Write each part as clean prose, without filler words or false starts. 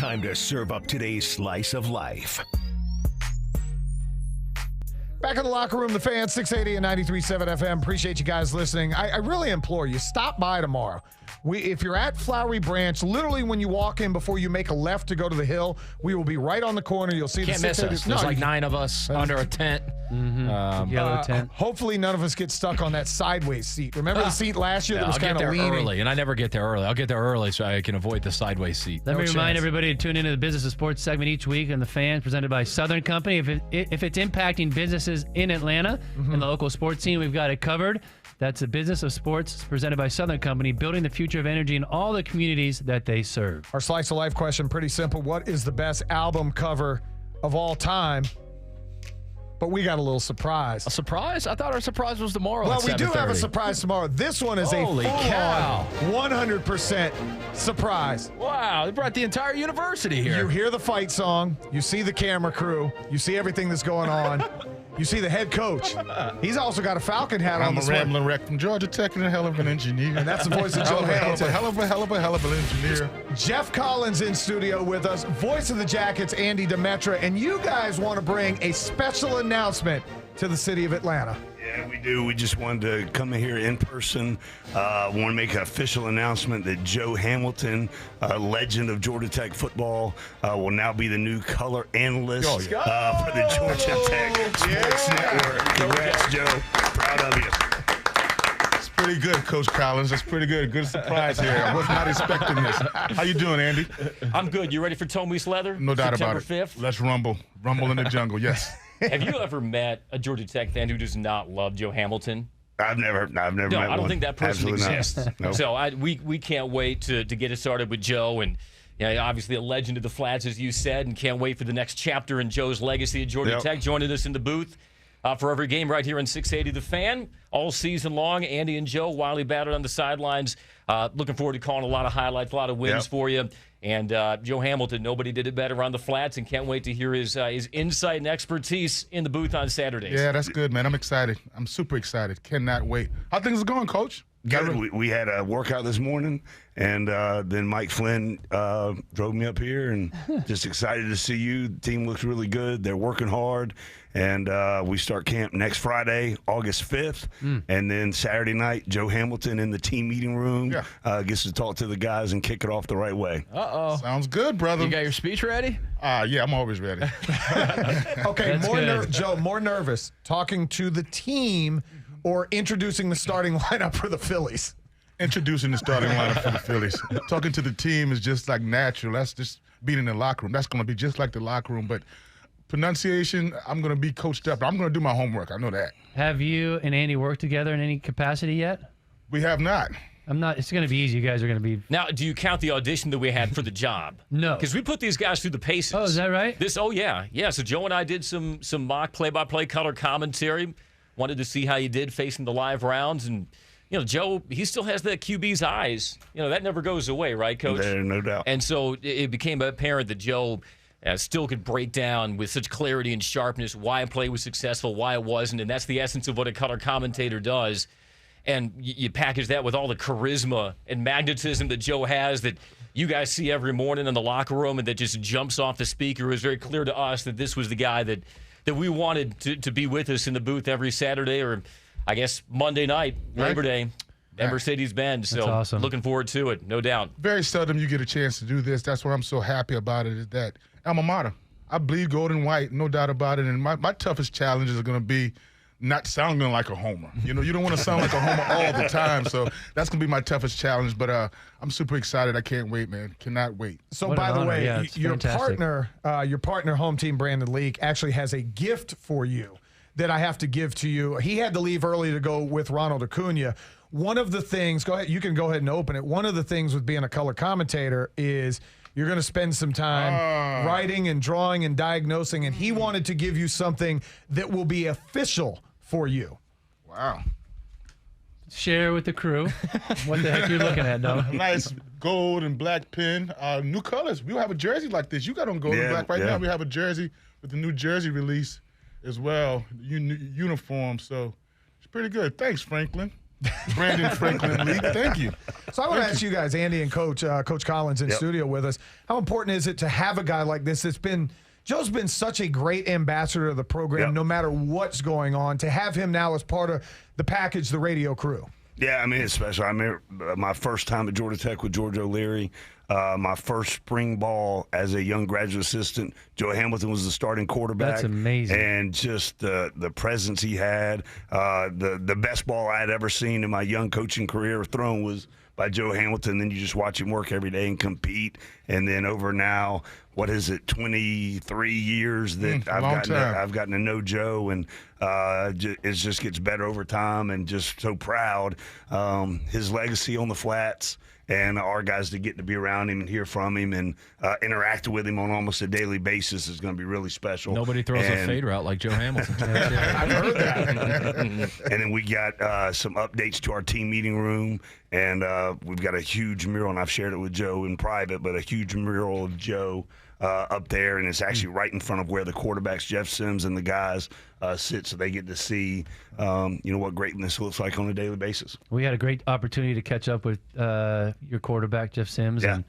Time to serve up today's slice of life. Back in the locker room, the Fan, 680 and 93.7 FM. Appreciate you guys listening. I really implore you, stop by tomorrow. If you're at Flowery Branch, literally when you walk in before you make a left to go to the hill, we will be right on the corner. You'll see Can't miss us. There's like 9 of us under a tent. Yellow tent. Hopefully none of us get stuck on that sideways seat. Remember the seat last year that was kind of leaning? I'll get there early, and I never get there early. I'll get there early so I can avoid the sideways seat. Let me remind everybody to tune into the Business of Sports segment each week on the Fan, presented by Southern Company. If it's impacting businesses in Atlanta and the local sports scene, we've got it covered. That's the Business of Sports presented by Southern Company, building the future of energy in all the communities that they serve. Our Slice of Life question, pretty simple. What is the best album cover of all time? But we got a little surprise. A surprise? I thought our surprise was tomorrow. Well, at we do have a 7:30. surprise tomorrow. This one is Holy a cow. full-on 100% surprise. Wow, they brought the entire university here. You hear the fight song. You see the camera crew. You see everything that's going on. You see the head coach. He's also got a Falcon hat on. I'm a rambling wreck from Georgia Tech and a hell of an engineer. And that's the voice of Joe Hamilton. Hell of an engineer. Jeff Collins in studio with us. Voice of the Jackets, Andy Demetra. And you guys want to bring a special announcement to the city of Atlanta. Yeah, we do. We just wanted to come in here in person. Want to make an official announcement that Joe Hamilton, legend of Georgia Tech football, will now be the new color analyst for the Georgia Tech Sports Network. Congrats, Joe. Proud of you. It's pretty good, Coach Collins. That's pretty good. Good surprise here. I was not expecting this. How you doing, Andy? I'm good. You ready for Tome's Leather? No doubt about September it. 5th? Let's rumble. Rumble in the jungle, yes. Have you ever met a Georgia Tech fan who does not love Joe Hamilton? I've never met one. No, I don't think that person Absolutely exists. not. Nope. So we can't wait to get it started with Joe, and obviously a legend of the Flats, as you said, and can't wait for the next chapter in Joe's legacy at Georgia Tech, joining us in the booth for every game right here in 680 The Fan. All season long, Andy and Joe wildly battered on the sidelines. Looking forward to calling a lot of highlights, a lot of wins for you. And Joe Hamilton, nobody did it better on the Flats, and can't wait to hear his insight and expertise in the booth on Saturdays. Yeah, that's good, man. I'm excited. I'm super excited. Cannot wait. How things are going, Coach? Good. We had a workout this morning, and then Mike Flynn drove me up here, and just excited to see you. The team looks really good. They're working hard, and we start camp next Friday, August 5th, and then Saturday night, Joe Hamilton in the team meeting room gets to talk to the guys and kick it off the right way. Uh-oh. Sounds good, brother. You got your speech ready? Yeah, I'm always ready. Okay, Joe, more nervous talking to the team or introducing the starting lineup for the Phillies? Introducing the starting lineup for the Phillies. Talking to the team is just like natural. That's just being in the locker room. That's going to be just like the locker room. But pronunciation, I'm going to be coached up. I'm going to do my homework. I know that. Have you and Andy worked together in any capacity yet? We have not. It's going to be easy. You guys are going to be. Now, do you count the audition that we had for the job? No. Because we put these guys through the paces. Oh, is that right? Yeah. So Joe and I did some mock play-by-play color commentary. Wanted to see how you did facing the live rounds. And, Joe, he still has that QB's eyes. That never goes away, right, Coach? No doubt. And so it became apparent that Joe still could break down with such clarity and sharpness why a play was successful, why it wasn't. And that's the essence of what a color commentator does. And you package that with all the charisma and magnetism that Joe has that you guys see every morning in the locker room and that just jumps off the speaker. It was very clear to us that this was the guy that we wanted to be with us in the booth every Saturday, or I guess Monday night, Labor Day, Mercedes-Benz. So awesome. Looking forward to it, no doubt. Very seldom you get a chance to do this. That's what I'm so happy about it, is that alma mater. I bleed gold and white, no doubt about it. And my toughest challenges are going to be not sounding like a homer. You don't want to sound like a homer all the time. So that's going to be my toughest challenge. But I'm super excited. I can't wait, man. Cannot wait. So, What by an the honor. way, Yeah, it's your fantastic. partner, home team Brandon Leak, actually has a gift for you that I have to give to you. He had to leave early to go with Ronald Acuna. One of the things, go ahead, you can go ahead and open it. One of the things with being a color commentator is you're going to spend some time writing and drawing and diagnosing, and he wanted to give you something that will be official for you. Wow. Share with the crew what the heck you're looking at, though. Nice gold and black pen. New colors. We'll have a jersey like this. You got on gold and black right now. We have a jersey with the new jersey release as well, uniform. So it's pretty good. Thanks, Franklin. Brandon Franklin League. Thank you. So I want to ask you guys, Andy and Coach Collins in studio with us, how important is it to have a guy like this that's been – Joe's been such a great ambassador of the program no matter what's going on, to have him now as part of the package, the radio crew. Yeah, I mean, it's special. I remember my first time at Georgia Tech with George O'Leary, my first spring ball as a young graduate assistant. Joe Hamilton was the starting quarterback. That's amazing. And just the presence he had, the best ball I had ever seen in my young coaching career thrown was by Joe Hamilton. Then you just watch him work every day and compete. And then over now, what is it, 23 years that I've gotten to know Joe, and it just gets better over time, and just so proud. His legacy on the flats, and our guys to get to be around him and hear from him and interact with him on almost a daily basis is going to be really special. Nobody throws a fade route like Joe Hamilton. I've heard that. And then we got some updates to our team meeting room, and we've got a huge mural, and I've shared it with Joe in private, but a huge mural of Joe up there, and it's actually right in front of where the quarterbacks, Jeff Sims and the guys, sit, so they get to see what greatness looks like on a daily basis. We had a great opportunity to catch up with your quarterback, Jeff Sims, and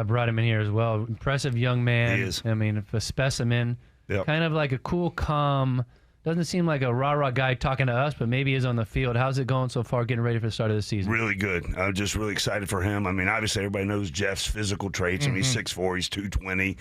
brought him in here as well. Impressive young man. He is. I mean, a specimen. Yep. Kind of like a cool, calm, doesn't seem like a rah-rah guy talking to us, but maybe is on the field. How's it going so far, getting ready for the start of the season? Really good. I'm just really excited for him. I mean, obviously, everybody knows Jeff's physical traits. I mean, he's 6'4", he's 220.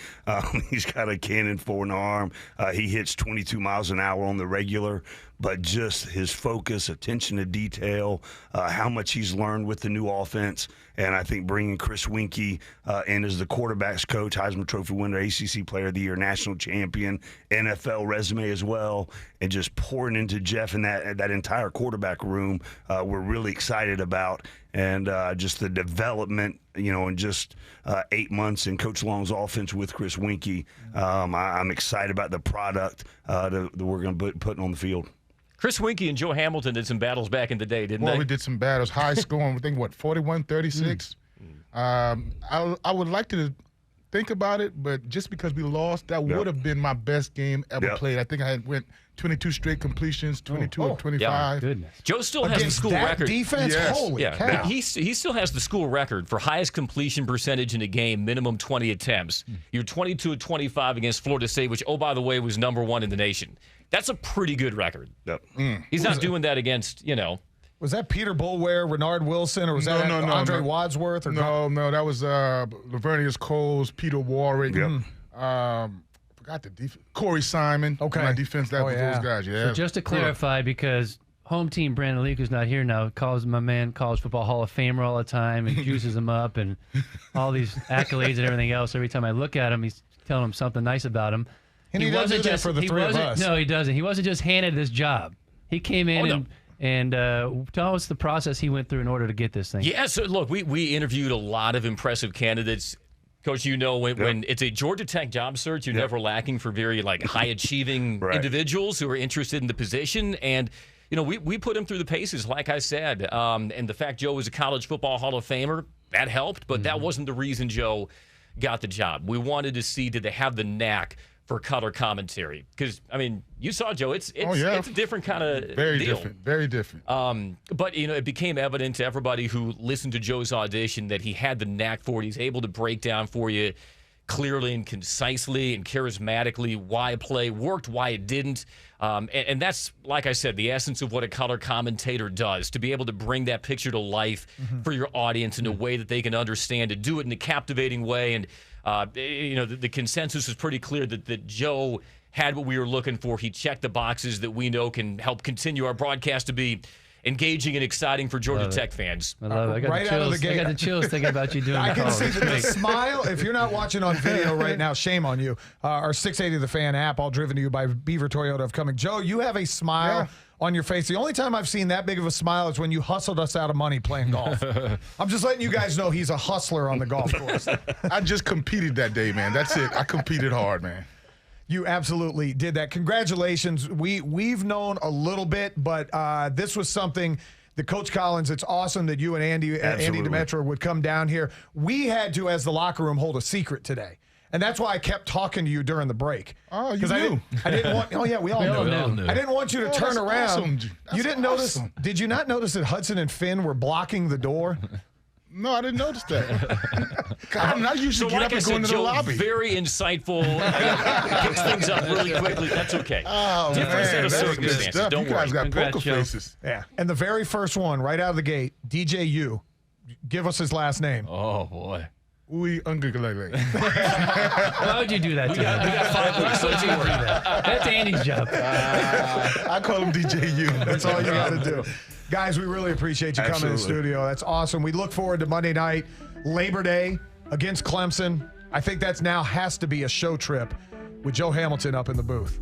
He's got a cannon for an arm. He hits 22 miles an hour on the regular. But just his focus, attention to detail, how much he's learned with the new offense. And I think bringing Chris Winkie in as the quarterback's coach, Heisman Trophy winner, ACC Player of the Year, national champion, NFL resume as well, and just pouring into Jeff and that entire quarterback room, we're really excited about. And just the development, in just 8 months in Coach Long's offense with Chris Winkie, I'm excited about the product that we're going to be putting on the field. Chris Winkie and Joe Hamilton did some battles back in the day, didn't they? Well, we did some battles. High scoring, I think, 41-36. I would like to think about it, but just because we lost, that would have been my best game ever played. I think I went 22 straight completions, 22 of 25. Yeah, goodness. Joe still has the Against school that record. defense? Yes. Holy Yeah, cow. he still has the school record for highest completion percentage in a game, minimum 20 attempts. You're 22 of 25 against Florida State, which, oh, by the way, was #1 in the nation. That's a pretty good record. Yep. He's not doing that against, Was that Peter Bulware, Renard Wilson, or was that Andre Wadsworth? Or No, that was Lavernius Coles, Peter Warwick. Forgot the defense. Corey Simon. Okay. My defense, that was those guys. Yeah. So just to clarify, because home team Brandon Leak, who's not here now, calls my man College Football Hall of Famer all the time and juices him up and all these accolades and everything else. Every time I look at him, he's telling him something nice about him. And he doesn't do that for the three of us. No, he doesn't. He wasn't just handed this job. He came in and tell us the process he went through in order to get this thing. Yeah, so look, we interviewed a lot of impressive candidates. Coach, when it's a Georgia Tech job search, you're never lacking for very high-achieving individuals who are interested in the position. And, we put him through the paces, like I said. And the fact Joe was a College Football Hall of Famer, that helped. But that wasn't the reason Joe got the job. We wanted to see, did they have the knack for color commentary? Because, you saw Joe. It's a different kind of deal. Very different. But, it became evident to everybody who listened to Joe's audition that he had the knack for it. He's able to break down for you clearly and concisely and charismatically why a play worked, why it didn't. And that's, like I said, the essence of what a color commentator does, to be able to bring that picture to life for your audience in a way that they can understand, to do it in a captivating way. And, the consensus is pretty clear that Joe had what we were looking for. He checked the boxes that we know can help continue our broadcast to be engaging and exciting for Georgia Tech fans. I love it. I got Right the out of chills. the gate. I got the chills thinking about you doing I the can call. see It's the great. smile. If you're not watching on video right now, shame on you. Our 680 The Fan app, all driven to you by Beaver Toyota of Cumming. Joe, you have a smile on your face. The only time I've seen that big of a smile is when you hustled us out of money playing golf. I'm just letting you guys know he's a hustler on the golf course. I just competed that day, man. That's it. I competed hard, man. You absolutely did that. Congratulations. We've known a little bit, but this was something that Coach Collins, it's awesome that you and Andy Demetra would come down here. We had to, as the locker room, hold a secret today. And that's why I kept talking to you during the break. Oh, you 'Cause knew. I didn't want. Oh yeah, we all all knew. knew. I didn't want you to turn that's around. awesome. You That's didn't notice? awesome. Did you not notice that Hudson and Finn were blocking the door? No, I didn't notice that. God, I usually So get like up I and go said, into the Joe, lobby. very insightful. Picks things up really quickly. That's okay. Oh, Different set man, of that's good circumstances. stuff. Don't You guys worry. got Congrats, poker Joe. faces. Yeah. And the very first one, right out of the gate, DJU. Give us his last name. Oh boy. We ungalele. Why would you do that to him? We got 5 weeks. Let's do that. That's Andy's job. I call him DJU. That's all you got to do. Guys, we really appreciate you coming in the Absolutely. studio. That's awesome. We look forward to Monday night, Labor Day against Clemson. I think that's now has to be a show trip with Joe Hamilton up in the booth.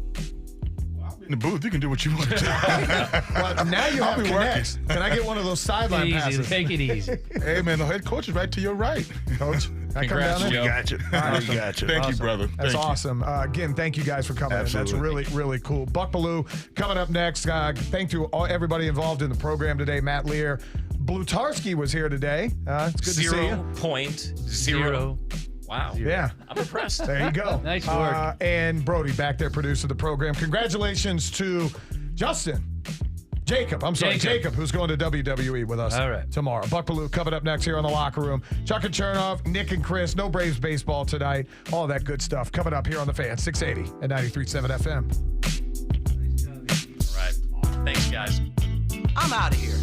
In the booth, you can do what you want to do. Well, now you I'll have be connects. Can I get one of those sideline Easy. passes? Take it easy. Hey, man, the head coach is right to your right. Coach, can I come Congrats, down there? Joe. We got you. We got you. Thank you, brother. That's Thank you. awesome. Again, thank you guys for coming in. That's Absolutely. really, really cool. Buck Bellew coming up next. Thank you all everybody involved in the program today. Matt Lear. Blutarski was here today. It's good to see you. 0.0. Wow. Yeah. I'm impressed. There you go. Nice work. And Brody back there, producer of the program. Congratulations to Jacob, who's going to WWE with us All right. tomorrow. Buck Bellew coming up next here on The Locker Room. Chuck and Chernoff, Nick and Chris, no Braves baseball tonight. All that good stuff coming up here on The Fan, 680 and 93.7 FM. All right. Thanks, guys. I'm out of here.